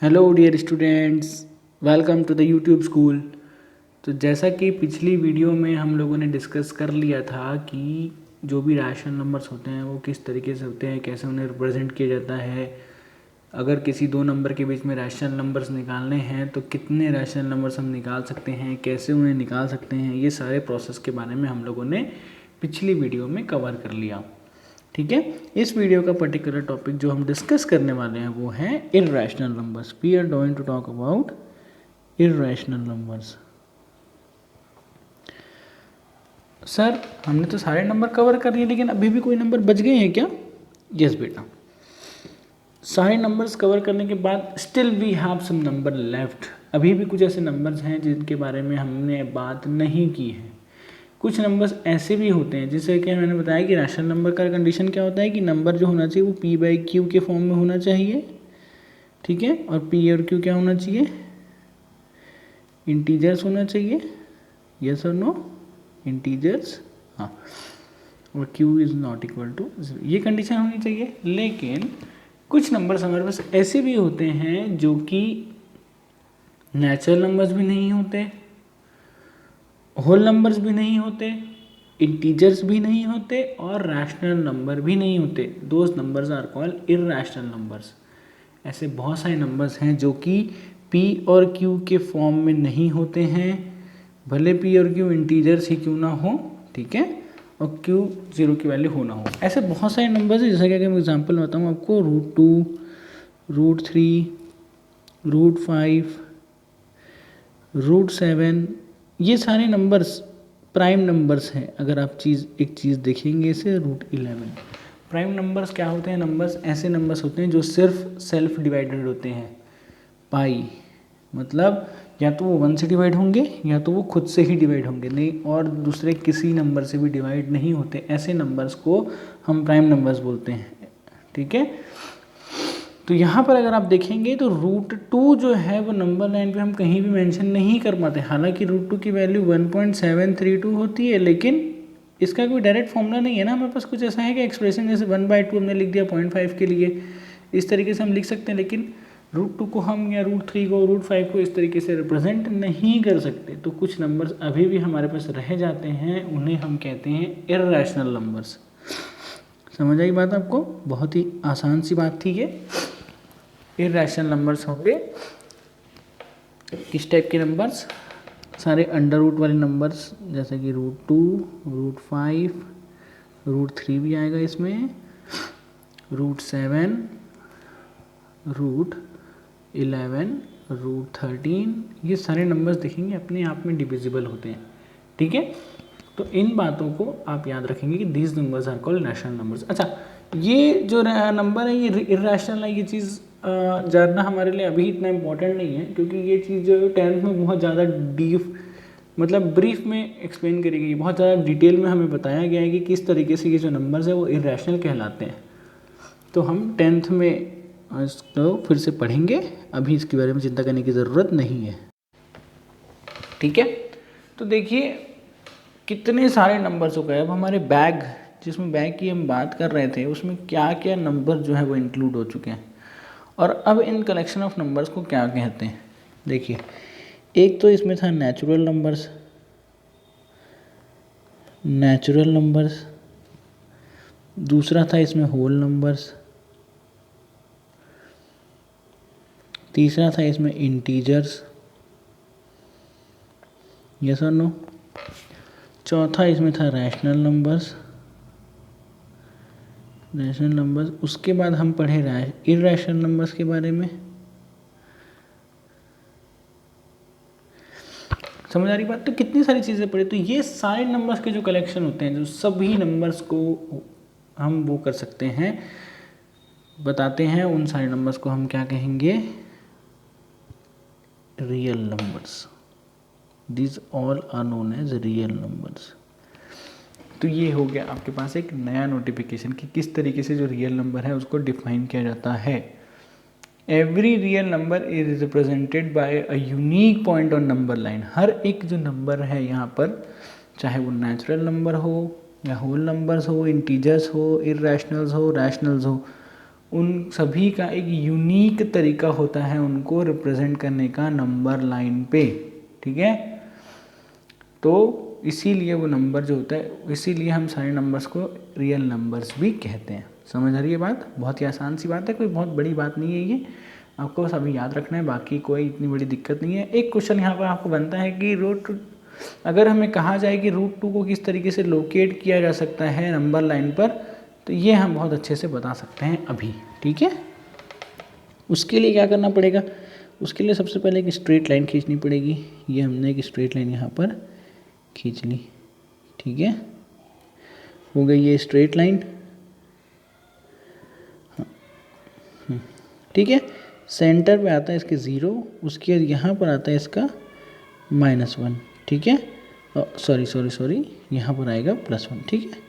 Hello dear students, welcome to the YouTube school. तो जैसा कि पिछली वीडियो में हम लोगों ने डिस्कस कर लिया था कि जो भी रैशनल नंबर्स होते हैं वो किस तरीके से होते हैं, कैसे उन्हें रिप्रेजेंट किया जाता है। अगर किसी दो नंबर के बीच में रैशनल नंबर्स निकालने हैं तो कितने रैशनल नंबर्स हम निकाल सकते हैं, कैसे उन्हें निकाल सकते हैं, ये सारे प्रोसेस के बारे में हम लोगों ने पिछली वीडियो में कवर कर लिया। ठीक है, इस वीडियो का पर्टिकुलर टॉपिक जो हम डिस्कस करने वाले हैं वो है irrational numbers. We are going to talk about irrational numbers. Sir, हमने तो सारे नंबर कवर कर लिए लेकिन अभी भी कोई नंबर बच गए हैं क्या? यस बेटा, सारे नंबर्स कवर करने के बाद still we have some number left. अभी भी कुछ ऐसे नंबर्स हैं जिनके बारे में हमने बात नहीं की है। कुछ नंबर्स ऐसे भी होते हैं जैसे कि मैंने बताया कि रैशनल नंबर का कंडीशन क्या होता है कि नंबर जो होना चाहिए वो पी बाई क्यू के फॉर्म में होना चाहिए। ठीक है, और पी और क्यू क्या होना चाहिए? इंटीजर्स होना चाहिए। यस और नो? इंटीजर्स, हाँ। और q is not equal to, ये कंडीशन होनी चाहिए। लेकिन कुछ नंबर्स हमारे पास ऐसे भी होते हैं जो कि नेचुरल नंबर्स भी नहीं होते, होल नंबर्स भी नहीं होते, इंटीजर्स भी नहीं होते और रैशनल नंबर भी नहीं होते। Those numbers are called irrational numbers. ऐसे बहुत सारे नंबर्स हैं जो कि p और q के फॉर्म में नहीं होते हैं, भले p और q इंटीजर्स ही क्यों ना हो। ठीक है, और q जीरो की वैल्यू हो ना हो। ऐसे बहुत सारे नंबर्स हैं, जैसा कि अगर मैं एग्जांपल बताऊँ आपको, √2, √3, √5, √7, ये सारे नंबर्स प्राइम नंबर्स हैं। अगर आप एक चीज़ देखेंगे इसे, √11 प्राइम नंबर्स क्या होते हैं? नंबर्स ऐसे नंबर्स होते हैं जो सिर्फ सेल्फ डिवाइडेड होते हैं। पाई मतलब या तो वो 1 से डिवाइड होंगे या तो वो खुद से ही डिवाइड होंगे, नहीं और दूसरे किसी नंबर से भी डिवाइड नहीं होते। ऐसे नंबर्स को हम प्राइम नंबर्स बोलते हैं। ठीक है, तो यहाँ पर अगर आप देखेंगे तो √2 जो है वो नंबर लाइन पे हम कहीं भी मेंशन नहीं कर पाते। हालांकि √2 की वैल्यू 1.732 होती है, लेकिन इसका कोई डायरेक्ट फॉर्मूला नहीं है ना हमारे पास। कुछ ऐसा है कि एक्सप्रेशन जैसे 1/2 हमने लिख दिया 0.5 के लिए, इस तरीके से हम लिख सकते हैं। लेकिन √2 को हम या √3 को, √5 को इस तरीके से रिप्रेजेंट नहीं कर सकते। तो कुछ नंबर्स अभी भी हमारे पास रह जाते हैं, उन्हें हम कहते हैं इर्रेशनल नंबर्स। समझ आई बात आपको? बहुत ही आसान सी बात थी ये। इर्रेशनल नंबर्स होंगे किस टाइप के नंबर्स? सारे अंडर रूट वाले नंबर्स, जैसे कि √2, √5, √3 भी आएगा इसमें, √7, √11, √13, ये सारे नंबर्स देखेंगे अपने आप में डिविजिबल होते हैं। ठीक है, तो इन बातों को आप याद रखेंगे कि these numbers are called rational numbers. अच्छा, ये जो नंबर है ये इर्रेशनल है, ये चीज़ जानना हमारे लिए अभी इतना इम्पोर्टेंट नहीं है, क्योंकि ये चीज़ जो है 10th में बहुत ज़्यादा डीप मतलब ब्रीफ में एक्सप्लेन करी गई, बहुत ज़्यादा डिटेल में हमें बताया गया है कि किस तरीके से ये जो नंबर्स है वो इर्रेशनल कहलाते हैं। तो हम 10th में इसको फिर से पढ़ेंगे, अभी इसके बारे में चिंता करने की ज़रूरत नहीं है। ठीक है, तो देखिए कितने सारे नंबर्स हो गए। अब हमारे बैग, जिसमें बैग की हम बात कर रहे थे, उसमें क्या क्या नंबर जो है वो इंक्लूड हो चुके हैं। और अब इन कलेक्शन ऑफ नंबर्स को क्या कहते हैं? देखिए, एक तो इसमें था नेचुरल नंबर्स, दूसरा था इसमें होल नंबर्स, तीसरा था इसमें इंटीजर्स, यस और नो, चौथा इसमें था रैशनल नंबर्स। उसके बाद हम पढ़े इर्रेशनल नंबर्स के बारे में। समझ आ रही बात? तो कितनी सारी चीज़ें पढ़े। तो ये सारे नंबर्स के जो कलेक्शन होते हैं, जो सभी नंबर्स को हम वो कर सकते हैं, बताते हैं, उन सारे नंबर्स को हम क्या कहेंगे? Real numbers. These all are known as real numbers. तो ये हो गया आपके पास एक नया नोटिफिकेशन कि किस तरीके से जो रियल नंबर है उसको डिफाइन किया जाता है। Every real number is represented by a unique point on number line. हर एक जो नंबर है यहाँ पर, चाहे वो नेचुरल नंबर हो या होल नंबर्स हो, इंटीजर्स हो, इर्रेशनल्स हो, रैशनल्स हो, उन सभी का एक यूनिक तरीका होता है उनको रिप्रेजेंट करने का नंबर लाइन पे, ठीक है। तो इसीलिए वो नंबर जो होता है, इसीलिए हम सारे नंबर्स को रियल नंबर्स भी कहते हैं। समझ आ रही है बात? बहुत ही आसान सी बात है, कोई बहुत बड़ी बात नहीं है ये, आपको बस अभी याद रखना है, बाकी कोई इतनी बड़ी दिक्कत नहीं है। एक क्वेश्चन यहाँ पर आपको बनता है कि अगर हमें कहा जाए कि √2 को किस तरीके से लोकेट किया जा सकता है नंबर लाइन पर, तो ये हम बहुत अच्छे से बता सकते हैं अभी, ठीक है। उसके लिए क्या करना पड़ेगा? उसके लिए सबसे पहले एक स्ट्रेट लाइन खींचनी पड़ेगी। ये हमने एक स्ट्रेट लाइन यहाँ पर खींच ली, ठीक है, हो गई ये स्ट्रेट लाइन, ठीक है। सेंटर पे आता है इसके 0, उसके बाद यहाँ पर आता है इसका -1, ठीक है, सॉरी यहाँ पर आएगा +1, ठीक है,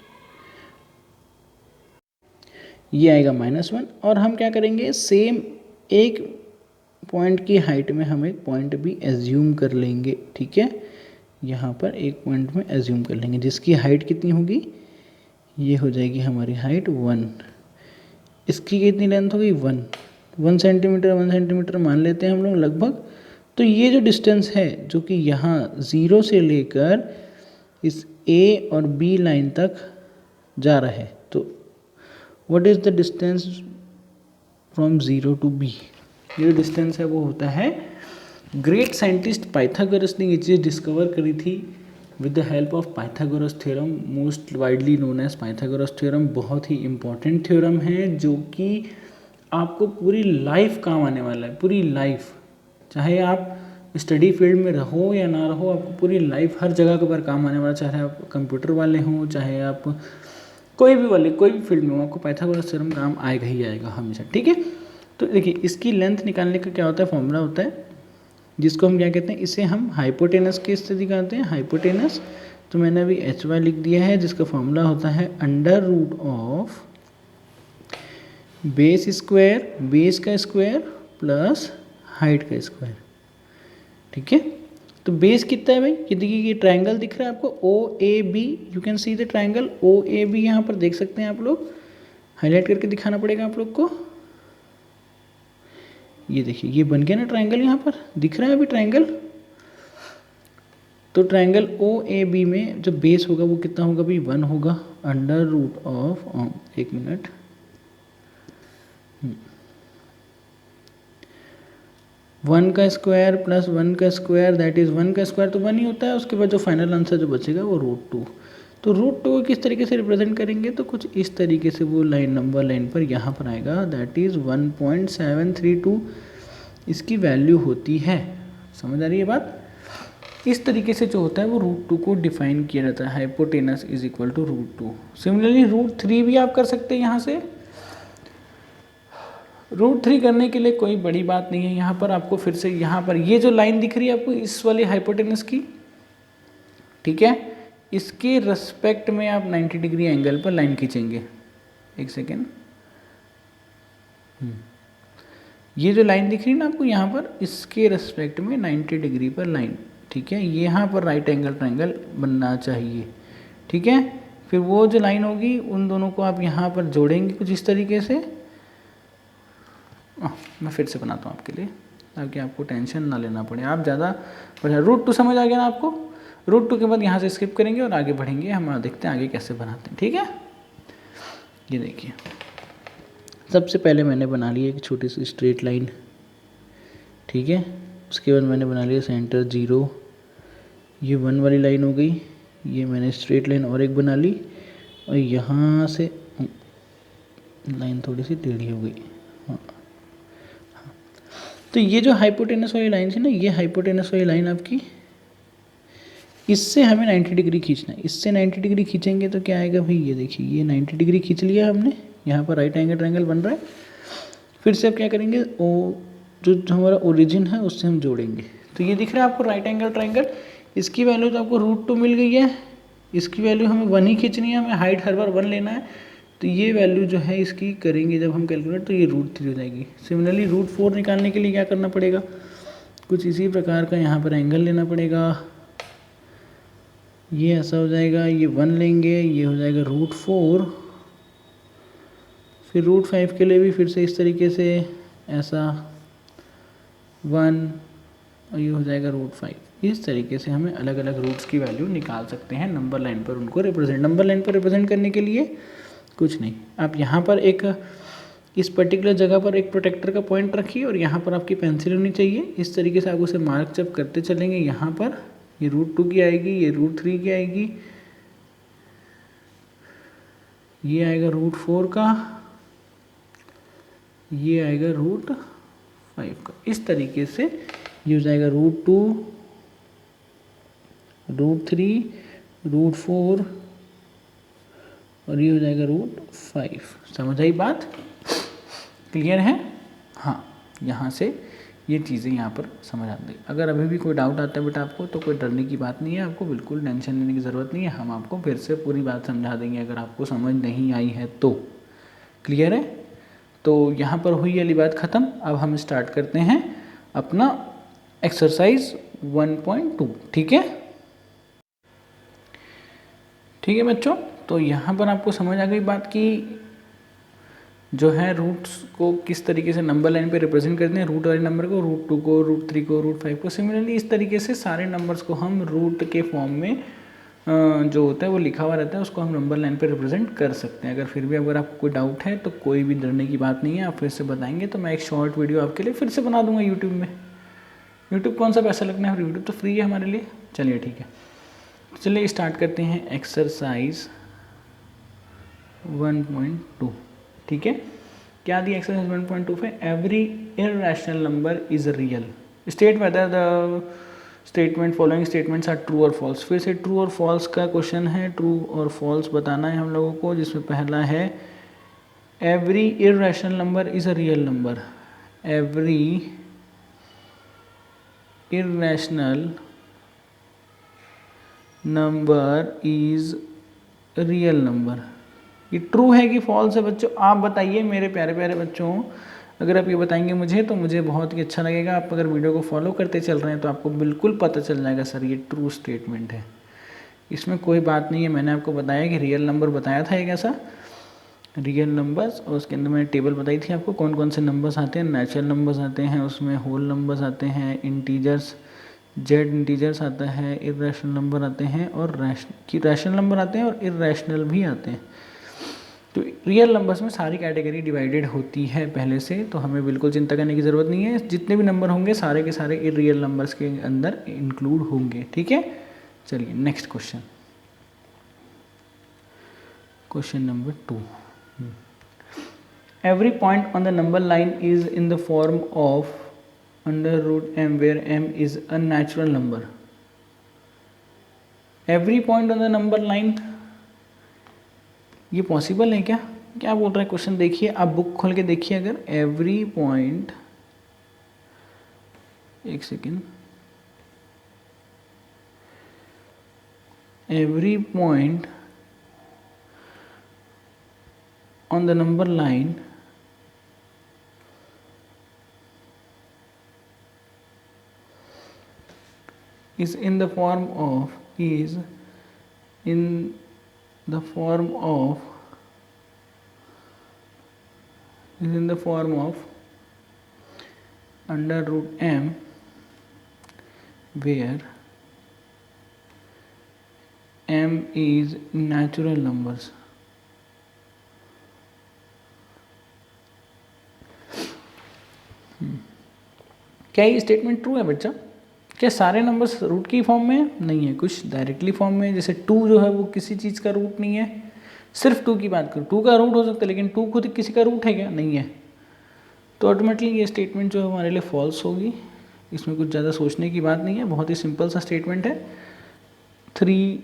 ये आएगा -1। और हम क्या करेंगे, सेम एक पॉइंट की हाइट में हम एक पॉइंट भी एज्यूम कर लेंगे, ठीक है, यहाँ पर एक पॉइंट में एज्यूम कर लेंगे जिसकी हाइट कितनी होगी, ये हो जाएगी हमारी हाइट 1, इसकी कितनी लेंथ होगी 1 सेंटीमीटर मान लेते हैं हम लोग लगभग। तो ये जो डिस्टेंस है जो कि यहाँ 0 से लेकर इस A और B लाइन तक जा रहा है, तो what is the distance from 0 to B? ये डिस्टेंस है वो होता है, ग्रेट साइंटिस्ट पाइथागोरस ने ये चीज़ डिस्कवर करी थी with the help of Pythagoras theorem, most widely known as Pythagoras theorem. बहुत ही इंपॉर्टेंट थ्योरम है जो कि आपको पूरी लाइफ काम आने वाला है, पूरी लाइफ, चाहे आप स्टडी फील्ड में रहो या ना रहो, आपको पूरी लाइफ हर जगह के ऊपर काम आने वाला, चाहे आप कंप्यूटर वाले हों, चाहे आप कोई भी फील्ड में हो, आपको पाइथागोरस थ्योरम काम आएगा ही आएगा हमेशा, ठीक है। तो देखिए इसकी लेंथ निकालने का क्या होता है, फॉर्मूला होता है जिसको हम क्या कहते हैं, इसे हम हाइपोटेनस की स्थिति कहते हैं, हाइपोटेनस। तो मैंने अभी HY लिख दिया है जिसका फॉर्मूला होता है √ऑफ बेस का स्क्वायर प्लस हाइट का स्क्वायर, ठीक है। तो बेस कितना है भाई, ये देखिए ये ट्रायंगल दिख रहा है आपको OAB, you can see the triangle OAB, यहाँ पर देख सकते हैं आप लोग, हाईलाइट करके दिखाना पड़ेगा आप लोग को। ये देखिए ये बन गया ना ट्रायंगल, यहाँ पर दिख रहा है अभी ट्रायंगल। तो ट्रायंगल OAB में जो बेस होगा वो कितना होगा भाई, 1 होगा, √ऑफ, एक मिनट, 1 का स्क्वायर प्लस 1 का स्क्वायर, दैट इज़ 1 का स्क्वायर तो 1 ही होता है, उसके बाद जो फाइनल आंसर जो बचेगा वो √2। तो √2 को किस तरीके से रिप्रेजेंट करेंगे, तो कुछ इस तरीके से वो लाइन नंबर लाइन पर यहाँ पर आएगा, दैट इज़ 1.732 इसकी वैल्यू होती है। समझ आ रही है बात? इस तरीके से जो होता है वो √2 को डिफाइन किया जाता है, hypotenuse is equal to √2। Similarly √3 भी आप कर सकते हैं यहाँ से। √3 करने के लिए कोई बड़ी बात नहीं है, यहाँ पर आपको फिर से यहाँ पर ये जो लाइन दिख रही है आपको इस वाली हाइपोटेनस की, ठीक है, इसके रेस्पेक्ट में आप 90 डिग्री एंगल पर लाइन खींचेंगे। एक सेकेंड, ये जो लाइन दिख रही है ना आपको यहाँ पर, इसके रेस्पेक्ट में 90 डिग्री पर लाइन, ठीक है, यहाँ पर राइट एंगल ट्रायंगल बनना चाहिए, ठीक है। फिर वो जो लाइन होगी उन दोनों को आप यहाँ पर जोड़ेंगे कुछ इस तरीके से। मैं फिर से बनाता हूँ आपके लिए ताकि आपको टेंशन ना लेना पड़े, आप ज़्यादा √2 समझ आ गया ना आपको। √2 के बाद यहाँ से स्किप करेंगे और आगे बढ़ेंगे, हम देखते हैं आगे कैसे बनाते हैं, ठीक है। ये देखिए सबसे पहले मैंने बना लिया एक छोटी सी स्ट्रेट लाइन, ठीक है, उसके बाद मैंने बना लिया सेंटर 0, ये 1 वाली लाइन हो गई, ये मैंने स्ट्रेट लाइन और एक बना ली, और यहाँ से लाइन थोड़ी सी टेढ़ी हो गई, हाँ। तो ये जो हाइपोटेनस वाली लाइन थी ना, ये हाइपोटेनस वाली लाइन आपकी, इससे हमें 90 डिग्री खींचना है, इससे 90 डिग्री खींचेंगे तो क्या आएगा भाई, ये देखिए ये 90 डिग्री खींच लिया हमने, यहाँ पर राइट एंगल ट्रायंगल बन रहा है। फिर से अब क्या करेंगे, जो हमारा ओरिजिन है उससे हम जोड़ेंगे। तो ये दिख रहा है आपको राइट एंगल ट्रायंगल, इसकी वैल्यू तो आपको √2 मिल गई है, इसकी वैल्यू हमें 1 ही खींचनी है, हमें हाइट हर बार 1 लेना है। तो ये वैल्यू जो है इसकी करेंगे जब हम कैलकुलेट, तो ये √3 हो जाएगी। सिमिलरली √4 निकालने के लिए क्या करना पड़ेगा, कुछ इसी प्रकार का यहाँ पर एंगल लेना पड़ेगा, ये ऐसा हो जाएगा, ये 1 लेंगे, ये हो जाएगा √4, फिर √5 के लिए भी फिर से इस तरीके से ऐसा 1 और ये हो जाएगा √5। इस तरीके से हमें अलग अलग रूट्स की वैल्यू निकाल सकते हैं नंबर लाइन पर उनको रिप्रेजेंट। नंबर लाइन पर रिप्रेजेंट करने के लिए कुछ नहीं, आप यहाँ पर एक इस पर्टिकुलर जगह पर एक प्रोटेक्टर का पॉइंट रखिए और यहाँ पर आपकी पेंसिल होनी चाहिए। इस तरीके से आप उसे मार्क जब करते चलेंगे, यहाँ पर ये √2 की आएगी, ये √3 की आएगी, ये आएगा √4 का, ये आएगा √5 का। इस तरीके से ये हो जाएगा √2, √3, √4 और ये हो जाएगा √5। समझ आई बात? क्लियर है? हाँ, यहाँ से ये चीज़ें यहाँ पर समझ आती है। अगर अभी भी कोई डाउट आता है बेटा आपको, तो कोई डरने की बात नहीं है, आपको बिल्कुल टेंशन लेने की ज़रूरत नहीं है। हम आपको फिर से पूरी बात समझा देंगे अगर आपको समझ नहीं आई है तो। क्लियर है? तो यहाँ पर हुई वाली बात ख़त्म। अब हम स्टार्ट करते हैं अपना एक्सरसाइज 1.2। ठीक है? ठीक है बच्चों, तो यहाँ पर आपको समझ आ गई बात की जो है रूट्स को किस तरीके से नंबर लाइन पे रिप्रेजेंट करते हैं। रूट वाले नंबर को, √2 को, √3 को, √5 को। सिमिलरली इस तरीके से सारे नंबर्स को हम रूट के फॉर्म में जो होता है वो लिखा हुआ रहता है, उसको हम नंबर लाइन पे रिप्रेजेंट कर सकते हैं। अगर फिर भी अगर आपको कोई डाउट है तो कोई भी डरने की बात नहीं है, आप फिर से बताएंगे तो मैं एक शॉर्ट वीडियो आपके लिए फिर से बना दूंगा यूट्यूब में। यूट्यूब कौन सा पैसा लगना है, यूट्यूब तो फ्री है हमारे लिए। चलिए ठीक है, चलिए स्टार्ट करते हैं एक्सरसाइज 1.2। ठीक है, क्या दिया एक्सरसाइज 1.2 पे? Every irrational number is real, state whether the statement following statements are true और फॉल्स। फिर से ट्रू और फॉल्स का क्वेश्चन है, ट्रू और फॉल्स बताना है हम लोगों को, जिसमें पहला है every irrational number is a real number. Every irrational number is real number. ये ट्रू है कि फॉल्स है बच्चों? आप बताइए मेरे प्यारे प्यारे बच्चों। अगर आप ये बताएंगे मुझे तो मुझे बहुत ही अच्छा लगेगा। आप अगर वीडियो को फॉलो करते चल रहे हैं तो आपको बिल्कुल पता चल जाएगा सर ये ट्रू स्टेटमेंट है, इसमें कोई बात नहीं है। मैंने आपको बताया कि रियल नंबर बताया था एक ऐसा रियल नंबर्स, और उसके अंदर मैंने टेबल बताई थी आपको कौन कौन से नंबर्स आते हैं। नेचुरल नंबर्स आते हैं, उसमें होल नंबर्स आते हैं, इंटीजर्स, जेड इंटीजर्स आता है, इररेशनल नंबर आते हैं और रैशनल नंबर आते हैं और इररेशनल भी आते हैं। तो रियल नंबर्स में सारी कैटेगरी डिवाइडेड होती है पहले से, तो हमें बिल्कुल चिंता करने की ज़रूरत नहीं है। जितने भी नंबर होंगे सारे के सारे इरियल नंबर्स के अंदर इंक्लूड होंगे। ठीक है, चलिए next question, question number 2। Every point on the number line is in the form of √m where m is a natural number. Every point on the number line, ये पॉसिबल है क्या? क्या बोल रहा है क्वेश्चन? देखिए आप बुक खोल के देखिए। अगर एवरी पॉइंट, एक second, every point on the number line is in the form of is in the form of √m where m is natural numbers। क्या ये स्टेटमेंट ट्रू है बच्चा? क्या सारे नंबर्स रूट की फॉर्म में नहीं है, कुछ डायरेक्टली फॉर्म में। जैसे 2 जो है वो किसी चीज़ का रूट नहीं है। सिर्फ 2 की बात करूँ, 2 का रूट हो सकता है, लेकिन 2 खुद किसी का रूट है क्या? नहीं है। तो ऑटोमेटिकली ये स्टेटमेंट जो है हमारे लिए फॉल्स होगी। इसमें कुछ ज़्यादा सोचने की बात नहीं है, बहुत ही सिंपल सा स्टेटमेंट है। 3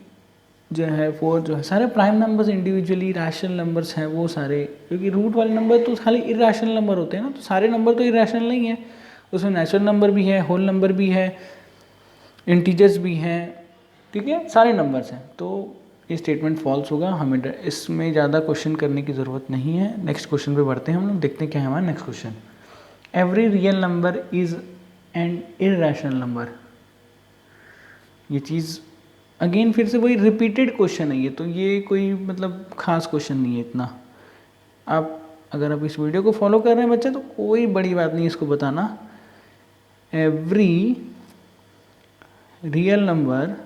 जो है, 4 जो है, सारे prime numbers individually rational numbers हैं वो सारे, क्योंकि रूट वाले नंबर तो खाली इरैशनल नंबर होते हैं ना, तो सारे नंबर तो इरैशनल नहीं है। उसमें नेचुरल नंबर भी है, होल नंबर भी है, इंटीजर्स भी हैं। ठीक है, सारे नंबर्स हैं। तो ये स्टेटमेंट फॉल्स होगा। हमें इसमें ज़्यादा क्वेश्चन करने की ज़रूरत नहीं है। नेक्स्ट क्वेश्चन पे बढ़ते हैं हम लोग, देखते हैं क्या है हमारा next question. Every real number is an irrational number. ये चीज़ अगेन फिर से वही रिपीटेड क्वेश्चन है ये, तो ये कोई मतलब खास क्वेश्चन नहीं है इतना। आप अगर आप इस वीडियो को फॉलो कर रहे हैं बच्चे तो कोई बड़ी बात नहीं इसको बताना। Every real number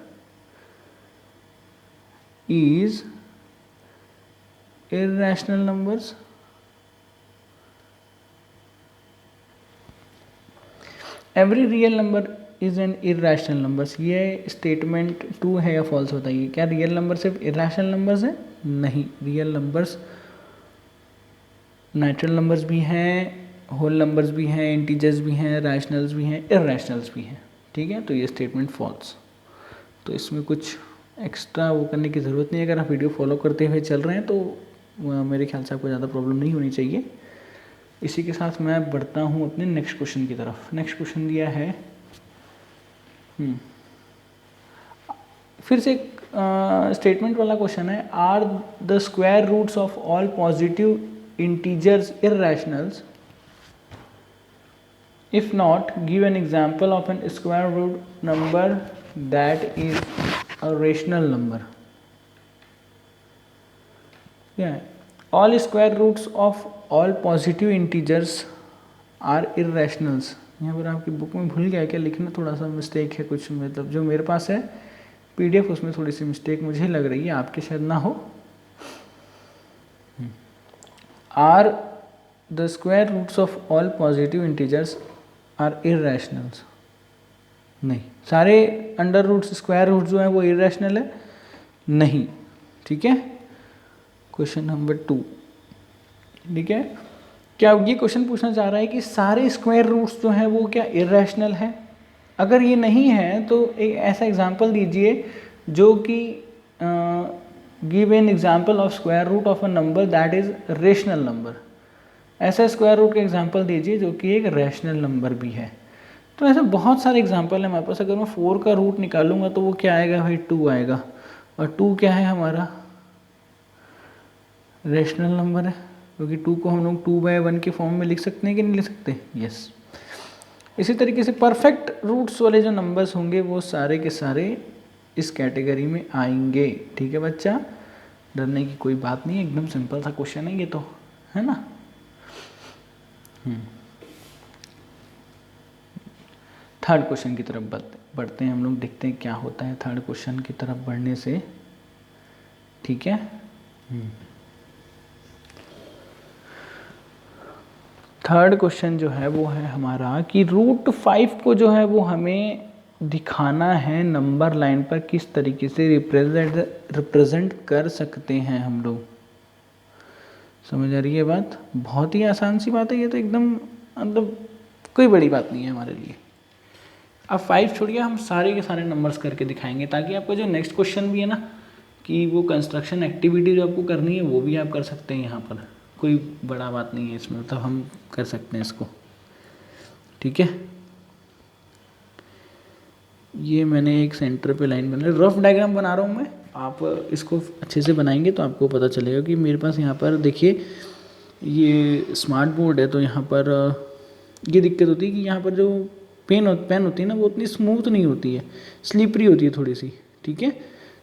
is irrational numbers. Every real number is an irrational numbers. ये स्टेटमेंट ट्रू है या फॉल्स बताइए। क्या रियल नंबर सिर्फ इर्रेशनल नंबर्स है? नहीं, रियल नंबर्स नेचुरल नंबर्स भी हैं, होल नंबर्स भी हैं, इंटीजर्स भी हैं, रैशनल्स भी हैं, इर्रेशनल्स भी हैं। ठीक है, तो ये स्टेटमेंट फॉल्स। तो इसमें कुछ एक्स्ट्रा वो करने की ज़रूरत नहीं है। अगर आप वीडियो फॉलो करते हुए चल रहे हैं तो मेरे ख्याल से आपको ज़्यादा प्रॉब्लम नहीं होनी चाहिए। इसी के साथ मैं बढ़ता हूँ अपने नेक्स्ट क्वेश्चन की तरफ। नेक्स्ट क्वेश्चन दिया है फिर से एक स्टेटमेंट वाला क्वेश्चन है। Are the square roots of all positive integers irrationals? If not, give an example of an square root number that is a rational number. All square roots of all positive integers are irrationals. यहाँ पर आपकी book में भूल गया क्या लिखना, थोड़ा सा मिस्टेक है कुछ, मतलब जो मेरे पास है पीडीएफ उसमें थोड़ी सी मिस्टेक मुझे लग रही है, आपके शायद ना हो। Are the square roots of all positive integers are irrationals? नहीं, सारे अंडर रूट्स स्क्वायर रूट्स जो हैं वो इर्रेशनल है? नहीं। ठीक है, क्वेश्चन नंबर 2। ठीक है, क्या ये क्वेश्चन पूछना चाह रहा है कि सारे स्क्वायर रूट्स जो हैं वो क्या इर्रेशनल है? अगर ये नहीं है तो एक ऐसा एग्जांपल दीजिए जो कि give an example of square root of a number that is rational number. ऐसा स्क्वायर रूट का एग्जांपल दीजिए जो कि एक रैशनल नंबर भी है। तो ऐसे बहुत सारे एग्जांपल है हमारे पास। अगर मैं 4 का रूट निकालूंगा तो वो क्या आएगा भाई? 2 आएगा। और 2 क्या है हमारा? रैशनल नंबर है, क्योंकि 2 को हम लोग 2/1 के फॉर्म में लिख सकते हैं कि नहीं लिख सकते? यस। इसी तरीके से परफेक्ट रूट्स वाले जो नंबर्स होंगे वो सारे के सारे इस कैटेगरी में आएंगे। ठीक है बच्चा, डरने की कोई बात नहीं है, एकदम सिंपल सा क्वेश्चन है ये तो, है ना। थर्ड क्वेश्चन की तरफ बढ़ते हैं हम लोग, देखते हैं क्या होता है थर्ड क्वेश्चन की तरफ बढ़ने से। ठीक है, थर्ड क्वेश्चन जो है वो है हमारा कि रूट 5 को जो है वो हमें दिखाना है नंबर लाइन पर, किस तरीके से रिप्रेजेंट कर सकते हैं हम लोग। समझ आ रही है बात? बहुत ही आसान सी बात है ये तो, एकदम मतलब कोई बड़ी बात नहीं है हमारे लिए। अब 5 छोड़िए, हम सारे के सारे नंबर्स करके दिखाएंगे ताकि आपका जो नेक्स्ट क्वेश्चन भी है ना, कि वो कंस्ट्रक्शन एक्टिविटी जो आपको करनी है वो भी आप कर सकते हैं यहाँ पर। कोई बड़ा बात नहीं है इसमें, मतलब हम कर सकते हैं इसको। ठीक है, ये मैंने एक सेंटर पे लाइन बना, रफ डायग्राम बना रहा हूँ मैं। आप इसको अच्छे से बनाएंगे तो आपको पता चलेगा कि मेरे पास यहाँ पर देखिए ये स्मार्ट बोर्ड है, तो यहाँ पर ये दिक्कत होती है कि यहाँ पर जो पेन होती है ना वो उतनी स्मूथ नहीं होती है, स्लिपरी होती है थोड़ी सी। ठीक है,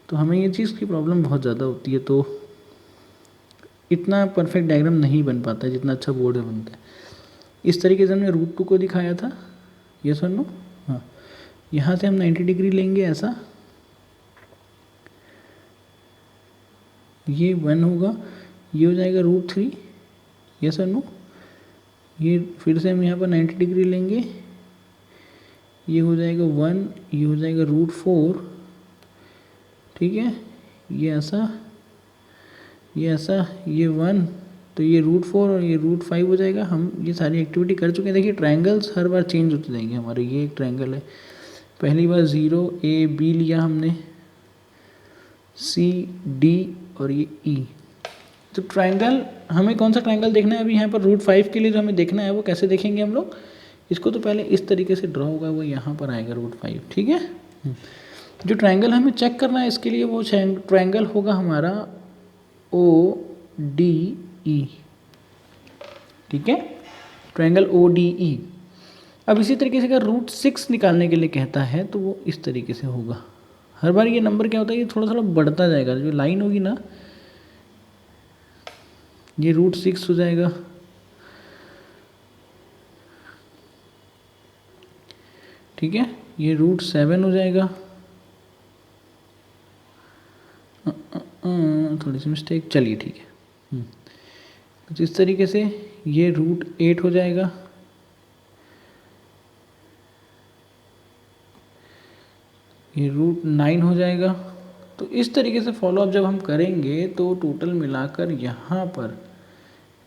तो हमें ये चीज़ की प्रॉब्लम बहुत ज़्यादा होती है, तो इतना परफेक्ट डायग्राम नहीं बन पाता है जितना अच्छा बोर्ड में बनता है। इस तरीके से हमने रूट 2 को दिखाया था, ये सुनो। हाँ, यहाँ से हम 90 डिग्री लेंगे ऐसा, ये 1 होगा, ये हो जाएगा रूट 3, ये सुनो। ये फिर से हम यहाँ पर 90 डिग्री लेंगे, ये हो जाएगा 1, ये हो जाएगा रूट 4। ठीक है, ये ऐसा, ये ऐसा, ये 1, तो ये रूट 4 और ये रूट 5 हो जाएगा। हम ये सारी एक्टिविटी कर चुके हैं। देखिए ट्रायंगल्स हर बार चेंज होते जाएंगे हमारे। ये एक ट्रायंगल है, पहली बार 0 A B लिया हमने, C D और ये E। तो ट्रायंगल हमें कौन सा ट्रायंगल देखना है अभी यहाँ पर? रूट 5 के लिए जो हमें देखना है वो कैसे देखेंगे हम लोग? इसको तो पहले इस तरीके से ड्रॉ होगा, वो यहाँ पर आएगा रूट 5। ठीक है, जो ट्रायंगल हमें चेक करना है इसके लिए वो ट्रायंगल होगा हमारा ODE। ठीक है, ट्रायंगल ODE। अब इसी तरीके से अगर रूट 6 निकालने के लिए कहता है तो वो इस तरीके से होगा। हर बार ये नंबर क्या होता है, ये थोड़ा थोड़ा बढ़ता जाएगा। जो लाइन होगी ना, ये रूट 6 हो जाएगा, ठीक है, ये √7 हो जाएगा। थोड़ी सी मिस्टेक, चलिए ठीक है। कुछ इस तरीके से ये √8 हो जाएगा। ये √9 हो जाएगा। तो इस तरीके से फॉलोअप जब हम करेंगे तो टोटल मिलाकर यहाँ पर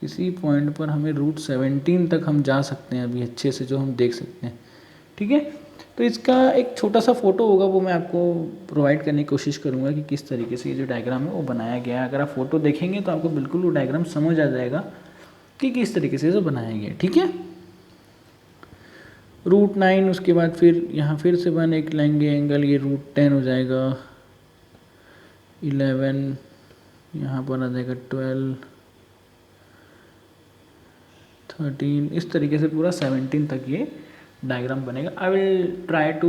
इसी पॉइंट पर हमें √17 तक हम जा सकते हैं अभी अच्छे से, जो हम देख सकते हैं। ठीक है, तो इसका एक छोटा सा फोटो होगा, वो मैं आपको प्रोवाइड करने की कोशिश करूँगा कि किस तरीके से ये जो डायग्राम है वो बनाया गया है। अगर आप फोटो देखेंगे तो आपको बिल्कुल वो डायग्राम समझ आ जाएगा कि किस तरीके से इसे बनाया गया है। ठीक है, √9, उसके बाद फिर यहाँ फिर से बन एक लेंगे एंगल, ये √10 हो जाएगा, 11, यहाँ पर आ जाएगा 12, 13, इस तरीके से पूरा 17 तक ये डायग्राम बनेगा। I will try to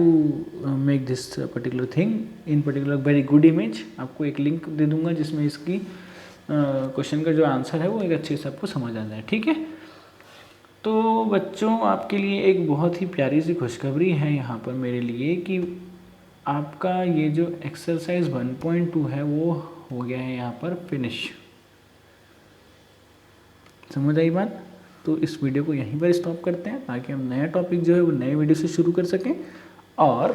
make this particular thing in particular very good image. आपको एक लिंक दे दूंगा जिसमें इसकी क्वेश्चन का जो आंसर है वो एक अच्छे से आपको समझ आ जाए। ठीक है, तो बच्चों आपके लिए एक बहुत ही प्यारी सी खुशखबरी है यहाँ पर मेरे लिए कि आपका ये जो एक्सरसाइज 1.2 है वो हो गया है यहाँ पर फिनिश। समझ आई बात? तो इस वीडियो को यहीं पर स्टॉप करते हैं ताकि हम नया टॉपिक जो है वो नए वीडियो से शुरू कर सकें और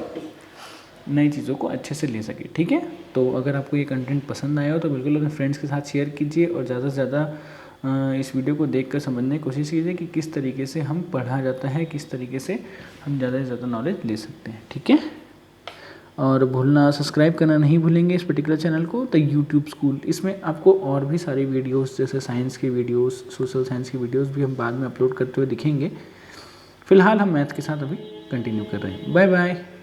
नई चीज़ों को अच्छे से ले सकें। ठीक है, तो अगर आपको ये कंटेंट पसंद आया हो तो बिल्कुल अपने फ्रेंड्स के साथ शेयर कीजिए और ज़्यादा से ज़्यादा इस वीडियो को देखकर समझने की कोशिश कीजिए कि किस तरीके से हम पढ़ा जाता है, किस तरीके से हम ज़्यादा से ज़्यादा नॉलेज ले सकते हैं। ठीक है, और भूलना सब्सक्राइब करना नहीं भूलेंगे इस पर्टिकुलर चैनल को द यूट्यूब स्कूल। इसमें आपको और भी सारे वीडियोस जैसे साइंस के वीडियोस, सोशल साइंस के वीडियोस भी हम बाद में अपलोड करते हुए दिखेंगे। फिलहाल हम मैथ के साथ अभी कंटिन्यू कर रहे हैं। Bye bye.